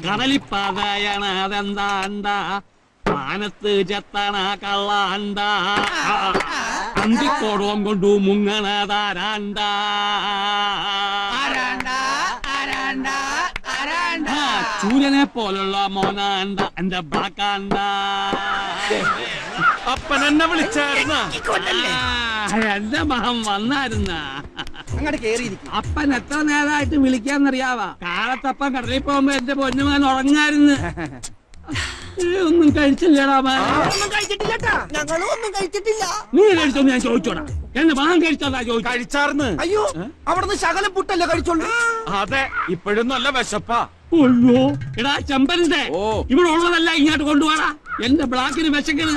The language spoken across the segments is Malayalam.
കടലിപ്പാതയണ അതെന്താണ്ട മാനത്ത് ചെത്തണ കള്ളാണ്ട അന്തിക്കോടോം കൊണ്ടു മുങ്ങണതാരാണ്ട ചൂരനെ പോലുള്ള മോനാണ്ട എന്റെ ബ്ലാക്കാണ്ട. അപ്പൻ എന്നെ വിളിച്ചായിരുന്ന എന്റെ മഹം വന്നായിരുന്ന അങ്ങോട്ട് കേറിയിരിക്കും. അപ്പൻ എത്ര നേരമായിട്ട് വിളിക്കാന്നറിയാവാ. കാലത്തപ്പൻ കടലിൽ പോകുമ്പോ എന്റെ പൊന്നുമാൻ ഉറങ്ങായിരുന്നു. ഒന്നും കഴിച്ചില്ലടാ. ഒന്നും കഴിച്ചിട്ടില്ല. ഞങ്ങളും ഒന്നും കഴിച്ചിട്ടില്ല. നീ കഴിച്ചോന്ന് ഞാൻ ചോദിച്ചോടാ. എന്റെ മകൻ കഴിച്ചതാ ചോദിച്ചു. കഴിച്ചാർന്ന്. അയ്യോ, അവിടുന്ന് ശകലം പുട്ടല്ലേ കഴിച്ചോളൂ. അതെ, ഇപ്പോഴും നല്ല വിശപ്പാ. അയ്യോ എടാ ചെമ്പരന്റെ ഇവിടെ ഉള്ളതല്ല ഇങ്ങോട്ട് കൊണ്ടുപോടാ. എന്റെ ബ്ലാക്കിന് വിശക്കണ്,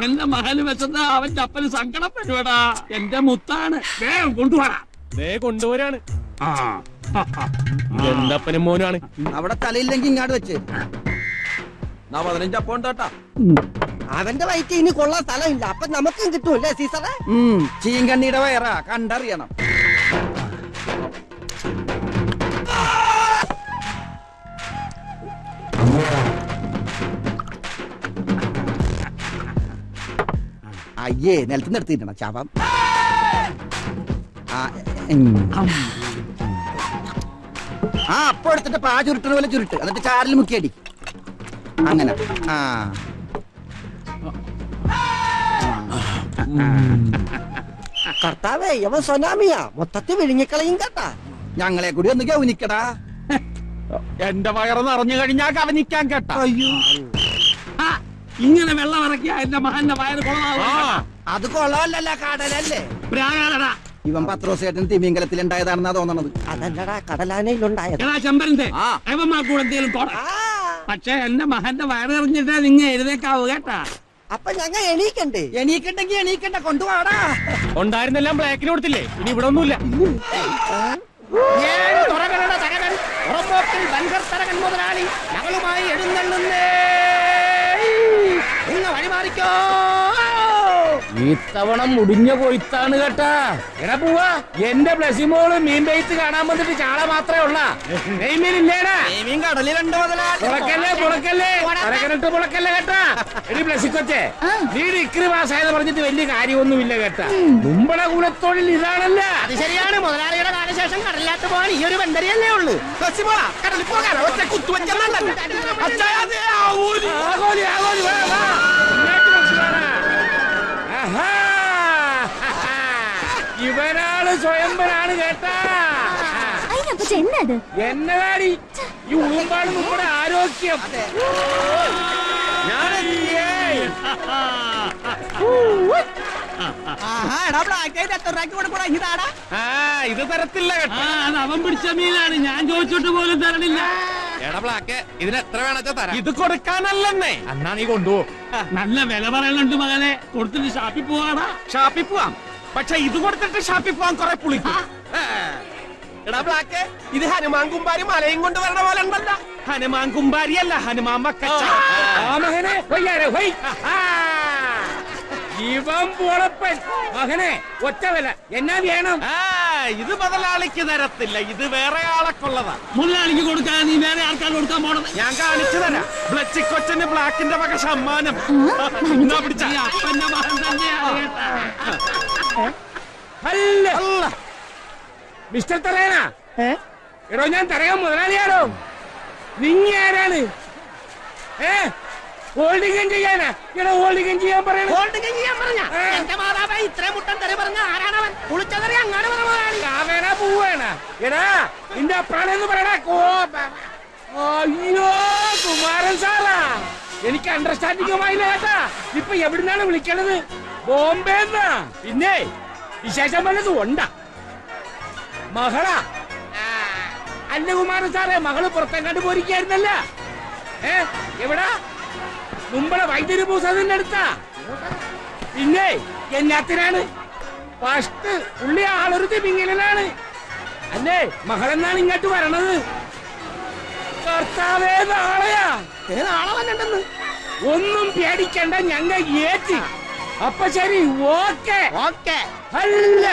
എന്റെ മകന് വിശന്ന അവന്റെ അപ്പന് സങ്കടം വരുവടാ. എന്റെ മുത്താണ്, വേഗം കൊണ്ടുപോടാ. കൊണ്ടുപോരാണ്. എന്റെ അപ്പനും മോനാണ്. അവിടെ തലയില്ലെങ്കിൽ ഇങ്ങോട്ട് വെച്ച് 15 അപ്പം ഉണ്ടാട്ടാ. അവന്റെ വയറ്റ് ഇനി കൊള്ളാൻ സ്ഥലമില്ല. അപ്പൊ നമുക്കും കിട്ടൂല്ലേ സീസറെ? ചീങ്കണ്ണിയുടെ വയറാ, കണ്ടറിയണം. അയ്യേ, നിലത്ത് നിർത്തിയിട്ടാണ് ചാപം. അപ്പൊ എടുത്തിട്ട് പാ ചുരുട്ടണ പോലെ ചുരുട്ട്, എന്നിട്ട് ചാറിൽ മുക്കിയടി. അങ്ങനെ. കർത്താവേ, യവൻ സൊനാമിയാ, മൊത്തത്തിൽ വിഴുങ്ങിക്കളയും കേട്ടാ. ഞങ്ങളെ കൂടി ഒന്ന് ഗൗനിക്കടാ. എന്റെ വയറ് നിറഞ്ഞു കഴിഞ്ഞാൽ കവനിക്കാൻ കേട്ടാ. അയ്യോ, ഇങ്ങനെ വെള്ളം ഇറക്കിയ എന്റെ മകന്റെ വയറ് കൊള്ളാവോ? അത് കൊള്ളാമല്ല, കടലല്ലേ. പ്രാകാരടാ. ഇവൻ പത്രോസേട്ടൻ തിമിംഗലത്തിൽ ഉണ്ടായതാണെന്നാ തോന്നണത്. അതല്ലടാ, കടലാനയിലുണ്ടായത്. ചെമ്പരന്റെ അവന്മാർക്കൂടെ എന്തെങ്കിലും തോടാ. പക്ഷെ എന്റെ മകന്റെ വയറ് എറിഞ്ഞിട്ടാ നിങ്ങൾ എഴുതേക്കാവൂ കേട്ടാ. അപ്പൊ ഞങ്ങൾ എണീക്കണ്ടേ? എണീക്കണ്ടെങ്കി എണീക്കണ്ട, കൊണ്ടുപോടാ. ഉണ്ടായിരുന്നെല്ലാം ബ്ലാക്കിന് കൊടുത്തില്ലേ? ഇനി ഇവിടെ ഒന്നുമില്ല. മുതലാളി ഞങ്ങളുമായി എഴുന്നള്ളുന്നേ. നിങ്ങൾ വഴിമാറിക്കോ. ഇത്തവണ മുടിഞ്ഞ പോയിത്താണ് കേട്ടാ. എടാ പോവാ, എന്റെ ബ്ലസിമോള് മീൻ ബെയ്ത്ത് കാണാൻ വന്നിട്ട് ചാള മാത്രമേ ഉള്ള. നെയ്മീനില്ലേടാ? മീൻ കടലിലുണ്ട് മുതലാളി. പുളക്കല്ലിട്ട് പുളക്കല്ലേ കേട്ടാ. എടി ബ്ലസിക്കൊച്ചേ, നീ ഡിഗ്രി പാസ്സായെന്ന് പറഞ്ഞിട്ട് വലിയ കാര്യമൊന്നുമില്ല കേട്ടാ. മുമ്പളെ കുലത്തൊഴിൽ ഇതാണല്ല. അത് ശരിയാണ്. മുതലാളിയുടെ കാലശേഷം കടലിലാട്ട് പോകാൻ ഈ ഒരു ബന്ധരിയല്ലേ ഉള്ളൂ. കടലിൽ പോകാൻ ഒറ്റ ഇവനാണ് സ്വയംവരാണ് കേട്ടാ. എന്നതാടി ഈ ഉറുമ്പാണ് നമ്മുടെ ആരോഗ്യം. ഇത് തരത്തില്ല കേട്ടോ. അവൻ പിടിച്ച മീനാണ്, ഞാൻ ചോദിച്ചിട്ട് പോലും തരണില്ല. എടാ ബ്ലാക്ക്, ഇതിന് എത്ര വേണച്ചാ തരാം. ഇത് കൊടുക്കാനല്ലെന്നേ. എന്നാ നീ കൊണ്ടുപോ. നല്ല വില പറയലുണ്ട് മകനെ. കൊടുത്തിട്ട് ഷാപ്പിൽ പോവാടാ. ഷാപ്പിൽ പോവാം, പക്ഷെ ഇത് കൊടുത്തിട്ട് ഷാപ്പിൽ പോവാൻ കുറെ പുളിക്കും. എടാ ബ്ലാക്ക്, ഇത് ഹനുമാൻ കുമ്പാരി മലയും കൊണ്ട് വരണ പോലെ ഉണ്ടല്ലോ. ഹനുമാൻ കുമ്പാരി അല്ല, ഹനുമാൻ മക്കച്ച. ഇവൻ പൊളപ്പൻ മകനെ. ഒറ്റ വില എന്നാ വേണം? ഇത് മുതലാളിക്ക് തരത്തില്ല, ഇത് വേറെ ആളൊക്കെള്ളതാ. മുതലാളിക്ക് കൊടുക്കാൻ നീ വേറെ ആൾക്കാർ കൊടുക്കാൻ പോണത് ഞാൻ കാണിച്ചു തരാം. ബ്ലച്ചിക്കൊച്ചന് ബ്ലാക്കിന്റെ വക സമ്മാനം. പിടിച്ച അപ്പന്റെ മകൻ തന്നെയാണ് കേട്ടാ. അല്ല മിസ്റ്റർ തറയനാ. എടോ, ഞാൻ തറയാൻ മുതലാളിയാണോ? നിങ്ങ ആരാണ്? ഹോൾഡിംഗ് ചെയ്യാനാ? എടോ, ഹോൾഡിംഗ് ചെയ്യാൻ പറയണ. എന്റെ മാതാവ് ഇത്രയും മുട്ടൻ തെറി പറഞ്ഞ ആരാണവൻ? കുളിച്ചതറി അങ്ങനെ കാവേന പോവാണ്. എടാ, നിന്റെ അപ്രാണെന്ന് പറയണ. അയ്യോ, കുമാരൻ സാറാ. എനിക്ക് അണ്ടർസ്റ്റാൻഡിംഗുമായില്ല കേട്ടാ. ഇപ്പൊ എവിടുന്നാണ് വിളിക്കണത്? ബോംബെന്നാ. പിന്നെ വിശേഷം വല്ലതും ഉണ്ടാ? മകളാ? അല്ല കുമാരൻ സാറേ, മകള് പുറത്തെങ്ങാണ്ട് പോയിരിക്കായിരുന്നല്ല. എവിടാ? മുമ്പളെ വൈദ്യുതി പൂസതിന്റെ അടുത്താ. പിന്നെ എന്നാത്തിനാണ്? ഫസ്റ്റ് പുള്ളി ആളൊരു തിമിങ്ങലാണ് അല്ലേ? മകളെന്നാണ് ഇങ്ങോട്ട് വരണത്. കർത്താവേ, നാളെയാ? നാളെ വന്നിട്ടെന്ന്. ഒന്നും പേടിക്കണ്ട, ഞങ്ങൾ ഏറ്റി. അപ്പൊ ശരി, ഓക്കെ ഓക്കെ. അല്ല,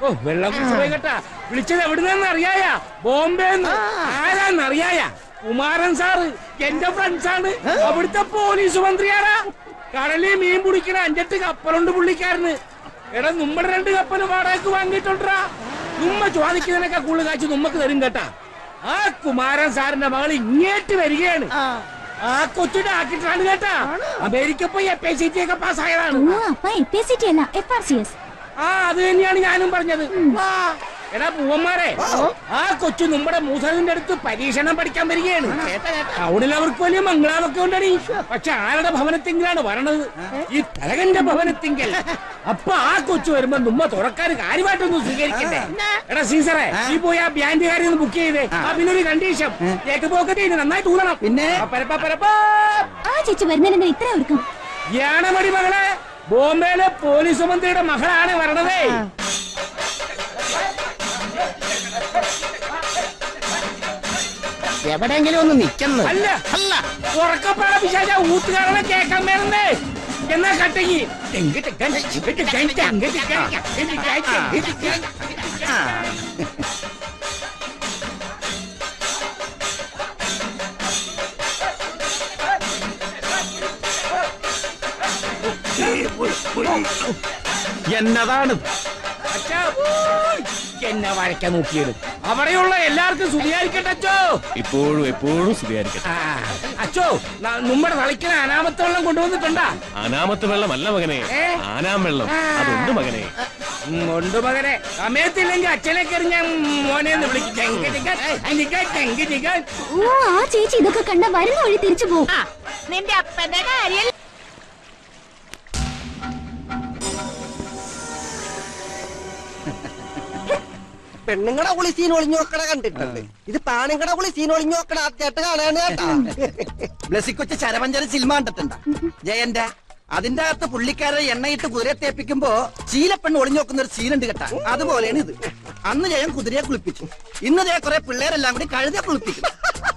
ഓ വെള്ളം കുടിച്ചു പോയി കേട്ടാ. വിളിച്ചത് എവിടുന്നെന്ന് അറിയായ? ബോംബെന്ന്. ആരാന്നറിയായ? കുമാരൻ സാറ് എന്റെ ഫ്രണ്ട്സാണ്. അവിടുത്തെ പോലീസ് മന്ത്രിയാടാ. കടലിൽ മീൻ പിടിക്കണ 5-8 കപ്പലുണ്ട് പുള്ളിക്കാരന്. എടാ നമ്മുടെ 2 കപ്പല് വാടകയ്ക്ക് വാങ്ങിയിട്ടുണ്ടാ. നമ്മ ചോദിക്കുന്നതിനൊക്കെ കൂടുതൽ കാശ് നമ്മക്ക് തരും കേട്ടാ. ആ കുമാരൻ സാറിന്റെ മകൾ ഇങ്ങേറ്റ് വരികയാണ്. ആ കൊച്ചിന്റെ ആക്കിട്ടാണ് കേട്ടാ. അമേരിക്ക പോയി FACT ഒക്കെ പാസ്സായതാണ്. അത് തന്നെയാണ് ഞാനും പറഞ്ഞത്. എടാ പൂവന്മാരെ, ആ കൊച്ചു നമ്മുടെ മൂസലിന്റെ അടുത്ത് പരീക്ഷണം പഠിക്കാൻ വരികയാണ്. ടൗണിൽ അവർക്ക് വലിയ മംഗളാവൊക്കെ ഉണ്ടടി. പക്ഷെ ആരുടെ ഭവനത്തിങ്കിലാണ് വരണത്? ഈ തലകന്റെ ഭവനത്തിങ്കൽ. അപ്പൊ ആ കൊച്ചു വരുമ്പോ നമ്മ തുറക്കാർ കാര്യമായിട്ടൊന്നും സ്വീകരിക്കണ്ടേ? എടാ സീസറെ, നീ പോയി ആ ബാൻഡുകാരി ഒന്ന് ബുക്ക് ചെയ്തേ. പിന്നൊരു കണ്ടീഷൻ, പോക്കത്തെ നന്നായിട്ട് ഊതണം. പിന്നെ യാണമടി മകളെ, ബോംബെയിലെ പോലീസ് മന്ത്രിയുടെ മകളാണ് വരണതേ. എവിടെയെങ്കിലും ഒന്ന് നിൽക്കുന്നു. അല്ല അല്ല, ഉറക്കപ്പാട പിശാച ഊത്തുകാരനെ കേൾക്കാൻ വേണ്ടേ? എന്നാ കട്ടങ്ങി എന്നതാണ് എന്നെ വരയ്ക്കാൻ നോക്കിയത്. അവിടെയുള്ള എല്ലാവർക്കും സ്തുതിയായിരിക്കട്ടെ അച്ചോ. ഇപ്പോഴും എപ്പോഴും സ്തുതിയായിരിക്കട്ടെ. അച്ചോ, നമ്മുടെ തളിക്കുന്ന അനാമത്ത് വെള്ളം കൊണ്ടുവന്നിട്ടുണ്ടാ? അനാമത്ത് വെള്ളമല്ല മകനെ, ആനാം വെള്ളം. അതുണ്ട് മകനെ. ഉണ്ട് മകനെ. സമയത്തില്ലെങ്കിൽ അച്ഛനെ കയറി ഞാൻ മോനെ വിളിക്കും. ചേച്ചി ഇതൊക്കെ കണ്ട വരുന്ന വഴി തിരിച്ചു പോകും. നിന്റെ അപ്പന്റെ കാര്യം പെണ്ണുങ്ങളുടെ കുളി സീൻ ഒളിഞ്ഞു നോക്കണ കണ്ടിട്ടുണ്ട്. ഇത് പാണുങ്ങളുടെ കുളി സീൻ ഒളിഞ്ഞു നോക്കണ ആദ്യമായിട്ട് കാണാണ് കേട്ടാ. ബ്ലസ്സിക്കൊച്ച് ചരവഞ്ചര സിനിമ കണ്ടിട്ടുണ്ട ജയന്റെ? അതിന്റെ അകത്ത് പുള്ളിക്കാരെ എണ്ണയിട്ട് കുതിരയെ തേപ്പിക്കുമ്പോ ചീലപ്പെണ്ണ് ഒളിഞ്ഞു നോക്കുന്ന ഒരു സീനുണ്ട് കേട്ടാ. അതുപോലെയാണ് ഇത്. അന്ന് ജയൻ കുതിരയെ കുളിപ്പിച്ചു. ഇന്ന് ജയ കുറെ പിള്ളേരെല്ലാം കൂടി കഴുതയെ കുളിപ്പിക്കും.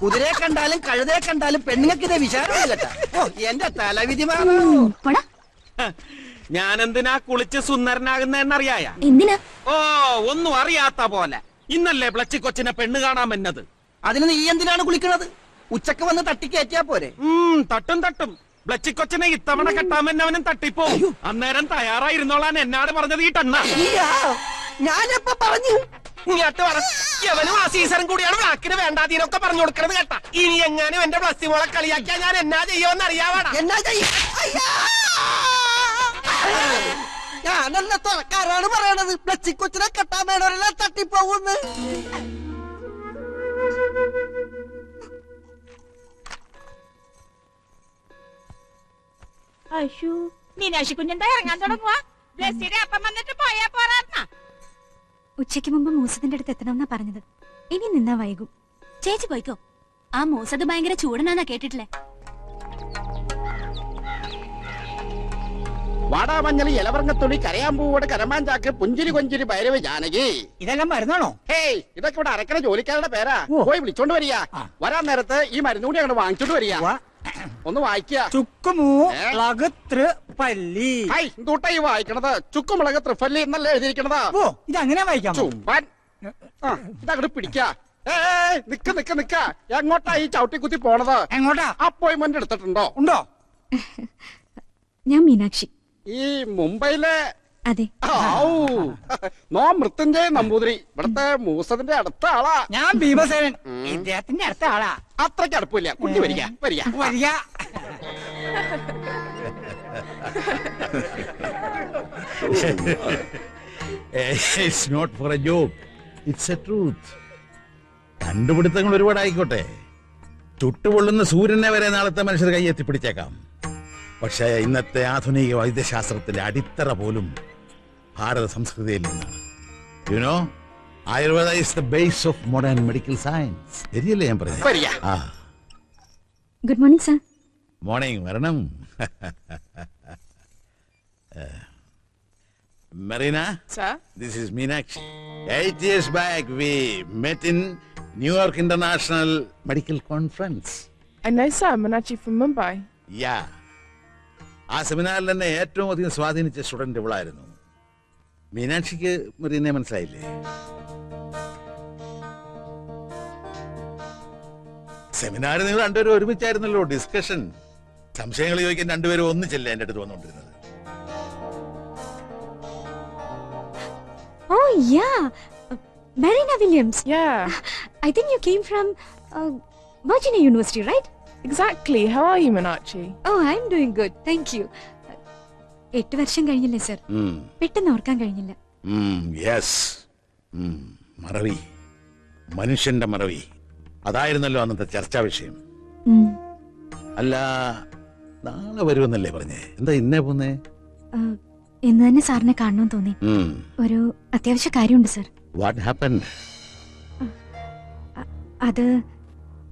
കുതിരയെ കണ്ടാലും കഴുതയെ കണ്ടാലും പെണ്ണുങ്ങൾക്ക് ഇതേ വിചാരമില്ല കേട്ടാ. ഓ എന്റെ തലവിധിമാണോ. ഞാനെന്തിനാ കുളിച്ച് സുന്ദരനാകുന്നറിയായ? എന്തിനാ? ഓ, ഒന്നും അറിയാത്ത പോലെ. ഇന്നല്ലേ ബ്ലച്ചിക്കൊച്ചിനെ പെണ്ണ് കാണാൻ വന്നത്. അതിന് നീ എന്തിനാണ് കുളിക്കണത്? ഉച്ചക്ക് വന്ന് തട്ടിക്കയറ്റിയാ പോരെ? തട്ടും തട്ടും. ബ്ലച്ചിക്കൊച്ചിനെ ഇത്തവണ കെട്ടാമെന്നവനും തട്ടിപ്പോ. അന്നേരം തയ്യാറായിരുന്നോളാൻ എന്നാട് പറഞ്ഞത് ഈ ടണ്ണ. ഞാനെപ്പോ പറഞ്ഞു? ഇങ്ങോട്ട് പറ. യവനും ആ സീസറും കൂടിയാണ് ബ്ലാക്കിന് വേണ്ടാതീനൊക്കെ പറഞ്ഞു കൊടുക്കണത് കേട്ടാ. ഇനി എങ്ങാനും എന്റെ ബ്ലസ്സി മോളെ കളിയാക്കിയാ ഞാൻ എന്നാ ചെയ്യുമെന്ന് അറിയാവാടാ. എന്നാ ഞാനല്ല തുറക്കാരാണ് പറയണത്. ബ്ലച്ചിക്കൊച്ചിനെ കെട്ടാൻ വേണവരെല്ലാം തട്ടിപ്പോകുന്നു. അയ്യോ, മീനാക്ഷി കുഞ്ഞെന്താ ഇറങ്ങാൻ തുടങ്ങുവാ? ബ്ലസ്സിയുടെ അപ്പം വന്നിട്ട് പോയാ പോരാ. ഉച്ചയ്ക്ക് മുമ്പ് മൂസത്തിന്റെ അടുത്ത് എത്തണമെന്നാ പറഞ്ഞത്. ഇനി നിന്നാ വൈകും. ചേച്ചി പോയിക്കോ. ആ മൂസത് ഭയങ്കര ചൂടനാന്നാ കേട്ടിട്ടില്ലേ? വാടാമഞ്ഞളി ഇലവർങ്ങത്തൊടി കരയാമ്പൂവോട് കരമാഞ്ചാക്ക് പുഞ്ചിരി കൊഞ്ചിരി ഭൈരവ ജാനകി. ഇതെല്ലാം മരുന്നാണോ? ഹേയ്, ഇതൊക്കെ ഇവിടെ അരക്കണ ജോലിക്കാരുടെ പേരാ. പോയി വിളിച്ചോണ്ട് വരിക. വരാൻ നേരത്ത് ഈ മരുന്ന് കൂടി അങ്ങോട്ട് വാങ്ങിച്ചോണ്ട് വരിക. ഒന്ന് വായിക്കുക. പല്ലി. എന്തൂട്ടാ ഈ വായിക്കണത്? ചുക്കുമുളക് ത്രിഫല്ലി എന്നല്ലേ എഴുതിയിരിക്കണത്? ഓ, ഇതങ്ങനെ വായിക്കാം. ചുമ്പാൻ. ഇതങ്ങോട്ട് പിടിക്ക. നിക്ക നിക്ക നിക്ക. എങ്ങോട്ടാ ഈ ചവിട്ടി കുത്തി പോണത്? എങ്ങോട്ടാ? അപ്പോയിന്റ്മെന്റ് എടുത്തിട്ടുണ്ടോ? ഉണ്ടോ? ഞാൻ മീനാക്ഷി. ഈ മുംബൈയിലെ? അതെ. നോ മൃത്യുഞ്ജയ നമ്പൂതിരി. ഇവിടത്തെ മൂസത്തിന്റെ അടുത്ത ആളാ. ഞാൻ ഭീമസേനൻ. ഇദ്ദേഹത്തിന്റെ അടുത്ത ആളാ. അത്രയ്ക്ക് അടുപ്പില്ല. കുഞ്ഞു വരിക വരിക വരിക. It's not for a joke. It's a truth. കണ്ടുപിടുത്തങ്ങൾ ഒരുപാടായിക്കോട്ടെ. ചുട്ടുപൊള്ളുന്ന സൂര്യനെ വരെ നാളത്തെ മനുഷ്യർ കൈയെത്തിപ്പിടിച്ചേക്കാം. പക്ഷേ ഇന്നത്തെ ആധുനിക വൈദ്യശാസ്ത്രത്തിന്റെ അടിത്തറ പോലും ഭാരത സംസ്കൃതിയിൽ നിന്നാണ്. You know, Ayurveda is the base of modern medical science. ശരിയല്ലേ ഞാൻ പറഞ്ഞത്? Good morning sir. മോർണിംഗ്. വരണം. Marina, Sir? This is Meenakshi. 8 years back we met in New York International Medical Conference. I know sir, Meenakshi from Mumbai. Yeah. ആ സെമിനാറിൽ തന്നെ ഏറ്റവും അധികം സ്വാധീനിച്ച സ്റ്റുഡന്റ് ഇവളായിരുന്നു. മീനാക്ഷിക്ക് മെറീനെ മനസ്സിലായില്ലേ? സെമിനാർ നിങ്ങൾ രണ്ടുപേരും ഒരുമിച്ചായിരുന്നല്ലോ, ഡിസ്കഷൻ. സംശയങ്ങൾ ചോദിക്കാൻ രണ്ടുപേരും ഒന്നിച്ചല്ലേ എന്റെ അടുത്ത് വന്നോണ്ടിരുന്നത്? Oh yeah, Marina Williams. Yeah, I think you came from Virginia University, right? exactly. How are you, Meenakshi? Oh, I'm doing good. Thank you. 8 വർഷം കഴിഞ്ഞില്ലേ സർ? പെട്ടെന്ന് ഓർക്കാൻ കഴിഞ്ഞില്ല. യെസ്, മറവി, മനുഷ്യന്റെ മറവി, അതായിരുന്നല്ലോ അന്നത്തെ ചർച്ചാ വിഷയം. അല്ല, നാളെ വരുമെന്നല്ലേ പറഞ്ഞേ? എന്താ ഇന്നേ പോന്നേ? ഇന്ന് തന്നെ സാറിനെ കാണണമെന്ന് തോന്നി. ഒരു അത്യാവശ്യ കാര്യമുണ്ട് സർ. What happened? അത്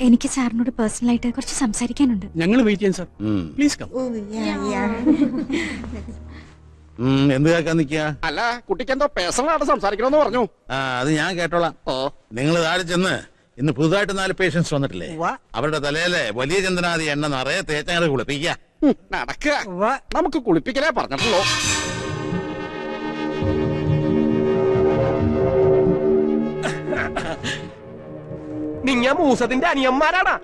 എനിക്ക് സാറിനോട് പേഴ്സണലായിട്ട് കുറച്ച് സംസാരിക്കാനുണ്ട്. ഞങ്ങൾ വെയിറ്റ് ചെയ്യാം സർ. Please come. എന്ത് കേൾക്കാൻ നിൽക്കുക? അല്ല, കുട്ടിക്ക് എന്തോ പേഴ്സണലായിട്ട് സംസാരിക്കണമെന്ന് പറഞ്ഞു. അത് ഞാൻ കേട്ടോളാം. നിങ്ങൾ താഴെ ചെന്ന് ഇന്ന് പുതുതായിട്ട് 4 പേഷ്യൻസ് വന്നിട്ടില്ലേ, അവരുടെ തലയിലെ വലിയ ചന്ദനാദി എണ്ണ നിറയെ തേച്ചങ്ങട് കുളിപ്പിക്കുക. നടക്കുക, നമുക്ക് കുളിപ്പിക്കലേ പറഞ്ഞിട്ടുള്ളൂ. നിങ്ങ മൂസത്തിന്റെ അനിയന്മാരാണ്.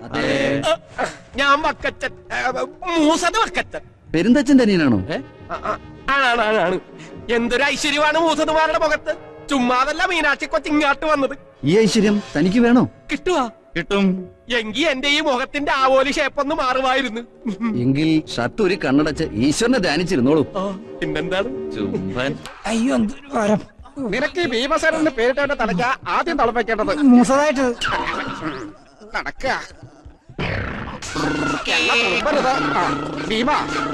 ഞാൻ വക്കച്ചൻ, മൂസത് വക്കച്ചൻ. പെരുന്തച്ഛന്റെ അനിയനാണോ? ആണ്. എന്തൊരു ഐശ്വര്യമാണ് മൂസതുമാരുടെ മുഖത്ത്. ചുമ്മാതല്ല മീനാക്ഷി കൊച്ചി ഇങ്ങാട്ട് വന്നത്. ഈ ഐശ്വര്യം തനിക്ക് വേണോ? കിട്ടുവാ? കിട്ടും. എങ്കി എന്റെ ഈ മുഖത്തിന്റെ ആവോലി ഷേപ്പൊന്ന് മാറുമായിരുന്നു. എങ്കിൽ ഷർട്ട് ഒരു കണ്ണടച്ച് ഈശ്വരനെ ധ്യാനിച്ചിരുന്നോളൂ. പിന്നെന്താണ്? അയ്യോ, എന്തൊരു ഭാരം. നിനക്ക് ഈ ഭീമസേനന്റെ പേരിട്ടവന്റെ തലയ്ക്ക ആദ്യം തളപ്പിക്കേണ്ടത്. മൂസതായിട്ട് നടക്കുക. ഭീമ,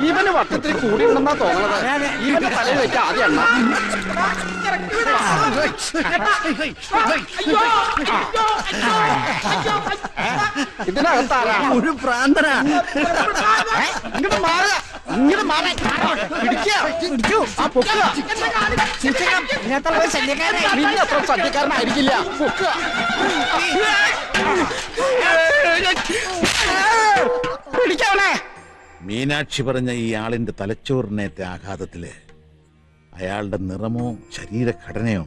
ഇവന് വട്ടത്തിൽ കൂടിയുണ്ടെന്നാ തോന്നണത്. ഇവന്റെ തലയിൽ വെച്ച ആദ്യം എണ്ണ. ഇതിനകത്താരാ? ഒരു പ്രാന്തനാ. ഇങ്ങോട്ട് മാറുക, ഇങ്ങോട്ട് മാറാൻ പിടിച്ചു. ആ പൊക്കുക. നിന്നെ അത്ര സദ്യക്കാരനായിരിക്കില്ല. പൊക്കുക. പിടിക്കവനെ. മീനാക്ഷി പറഞ്ഞ ഈ ആളിന്റെ തലച്ചോറിനേറ്റ ആഘാതത്തില് അയാളുടെ നിറമോ ശരീരഘടനയോ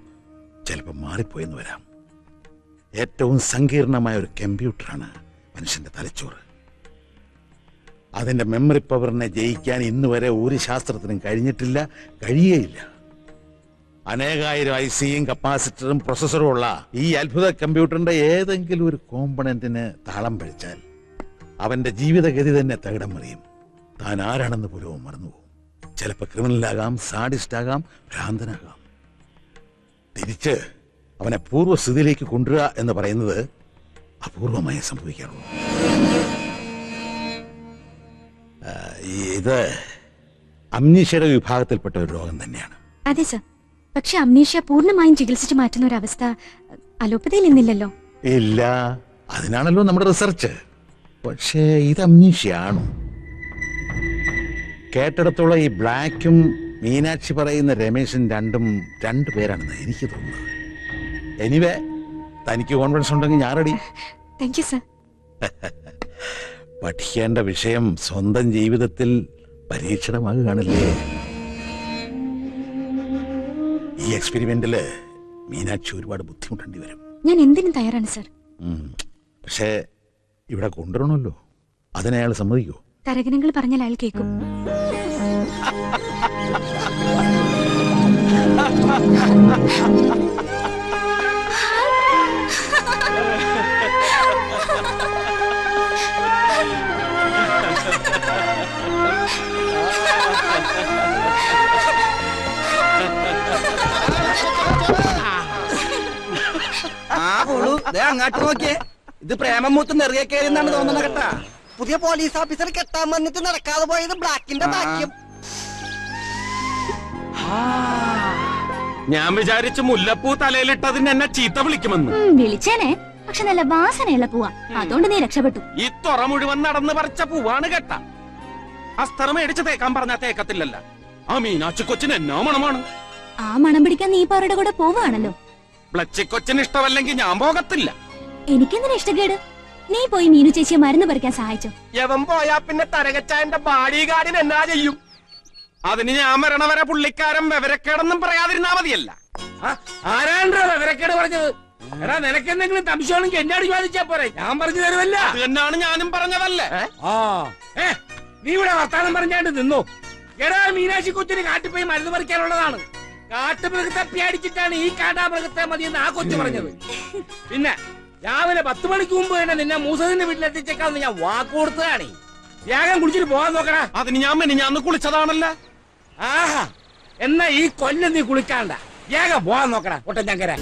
ചിലപ്പോൾ മാറിപ്പോയെന്ന് വരാം. ഏറ്റവും സങ്കീർണമായ ഒരു കമ്പ്യൂട്ടറാണ് മനുഷ്യന്റെ തലച്ചോറ്. അതിന്റെ മെമ്മറി പവറിനെ ജയിക്കാൻ ഇന്ന് വരെ ഒരു ശാസ്ത്രത്തിനും കഴിഞ്ഞിട്ടില്ല, കഴിയേയില്ല. അനേകായിരം ICയും കപ്പാസിറ്ററും പ്രൊസസറും ഉള്ള ഈ അത്ഭുത കമ്പ്യൂട്ടറിന്റെ ഏതെങ്കിലും ഒരു കോമ്പണന്റിന് താളം പഴിച്ചാൽ അവന്റെ ജീവിതഗതി തന്നെ തകിടം മറിയും. താൻ ആരാണെന്ന് പോലും മറന്നുപോകും. ചിലപ്പോൾ ക്രിമിനലാകാം, സാഡിസ്റ്റാകാം, ഭ്രാന്തനാകാം. തിരിച്ച് അവനെ പൂർവ്വസ്ഥിതിയിലേക്ക് കൊണ്ടുവരിക എന്ന് പറയുന്നത് അപൂർവമായി സംഭവിക്കാറുള്ളൂ. ഇത് അമ്നീഷ്യയുടെ വിഭാഗത്തിൽപ്പെട്ട ഒരു രോഗം തന്നെയാണ്. അതെ സർ. പക്ഷെ അമ്നീഷ്യ പൂർണ്ണമായും ചികിത്സിച്ചു മാറ്റുന്ന ഒരു അവസ്ഥ അലോപ്പതിയിൽ ഇന്നില്ലല്ലോ. ഇല്ല, അതിനാണല്ലോ നമ്മുടെ റിസർച്ച്. പക്ഷേ ഇത് അമ്നീഷ്യയാണോ? കേട്ടിടത്തോളം ഈ ബ്ലാക്കും മീനാക്ഷി പറയുന്ന രമേശൻ രണ്ടു പേരാണെന്ന് എനിക്ക് തോന്നുന്നത്. എനിവേ, തനിക്ക് കോൺഫിഡൻസ് ഉണ്ടെങ്കിൽ ഞാൻ റെഡി. Thank you sir. പഠിക്കേണ്ട വിഷയം സ്വന്തം ജീവിതത്തിൽ പരീക്ഷണമാകുകയാണല്ലേ. ഈ എക്സ്പെരിമെന്റില് മീനാക്ഷി ഒരുപാട് ബുദ്ധിമുട്ടേണ്ടി വരും. ഞാൻ എന്തിനും തയ്യാറാണ് സർ. പക്ഷേ ഇവിടെ കൊണ്ടുവരണമല്ലോ, അതിനയാൾ സമ്മതിക്കോ? തരകനങ്ങൾ പറഞ്ഞാൽ അയാൾ കേൾക്കും. അങ്ങോട്ട് നോക്കിയേ, ഇത് പ്രേമം മൂത്ത് നെറിയ കയറിയെന്നാണ് തോന്നുന്നത് കേട്ടാ. പുതിയ പോലീസ് ഓഫീസർ കെട്ടാൻ വന്നിട്ട് നടക്കാതെ പോയത് ബ്ലാക്കിന്റെ ഭാഗ്യം. ഞാൻ വിചാരിച്ചു മുല്ലപ്പൂ തലയിലിട്ടതിന് എന്നെ ചീത്ത വിളിക്കുമെന്ന്. വിളിച്ചേനെ, പക്ഷെ നല്ല വാസനയുള്ള പൂവാ, അതുകൊണ്ട് നീ രക്ഷപ്പെട്ടു. ഈ തുറ മുഴുവൻ നടന്ന് പറിച്ച പൂവാണ് കേട്ട. അസ്തറ മേടിച്ച് തേക്കാൻ പറഞ്ഞാ തേക്കത്തില്ലല്ല. ആ മീനാക്ഷി കൊച്ചിന് എന്നാ മണമാണ്. ആ മണം പിടിക്കാൻ നീ ഇപ്പൊ അവരുടെ കൂടെ പോവാണല്ലോ. ബ്ലച്ചിക്കൊച്ചിന് ഇഷ്ടമല്ലെങ്കിൽ ഞാൻ പോകത്തില്ല. എനിക്കെന്തിനാ ഇഷ്ടക്കേട്? നീ പോയി മീനു ചേച്ചിയെ മരുന്ന് പറിക്കാൻ സഹായിച്ചു. യവൻ പോയാ പിന്നെ തരകച്ചായന്റെ ബാഡി ഗാർഡിന് എന്നാ ചെയ്യും? അതിന് ഞാൻ വരണ വരെ പുള്ളിക്കാരൻ വിവരക്കേടൊന്നും പറയാതിരുന്നാ മതിയല്ല. ആരാണ്ടോ വിവരക്കേട് പറഞ്ഞത്? എടാ നിനക്ക് എന്തെങ്കിലും സംശയമാണെങ്കിൽ എന്നോട് ചോദിച്ചാ പോരെ, ഞാൻ പറഞ്ഞു തരുമല്ല. അത് തന്നെയാണ് ഞാനും പറഞ്ഞതല്ലേ. ആ നീ ഇവിടെ വർത്താനം പറഞ്ഞാണ്ട് നിന്നു. എടാ മീനാക്ഷി കൊച്ചിന് കാട്ടിപ്പോയി മരുന്ന് പറിക്കാനുള്ളതാണ്. കാട്ടുമൃഗത്തെ പേടിച്ചിട്ടാണ് ഈ കാട്ടാമൃഗത്തെ മതിയെന്ന് ആ കൊച്ചു പറഞ്ഞത്. പിന്നെ രാവിലെ 10 മണിക്ക് മുമ്പ് തന്നെ നിന്നെ മൂസദിന്റെ വീട്ടിലെത്തിച്ചേക്കാന്ന് ഞാൻ വാക്ക് കൊടുത്തതാണ്. വേഗം കുളിച്ചിട്ട് പോകാൻ നോക്കടാ. അതിന് ഞാൻ കുളിച്ചതാണല്ലോ. ആഹാ, എന്നാ ഈ കൊല്ലം നീ കുളിക്കാണ്ട, വേഗം പോകാൻ നോക്കടാ ഒട്ടഞ്ഞങ്കര.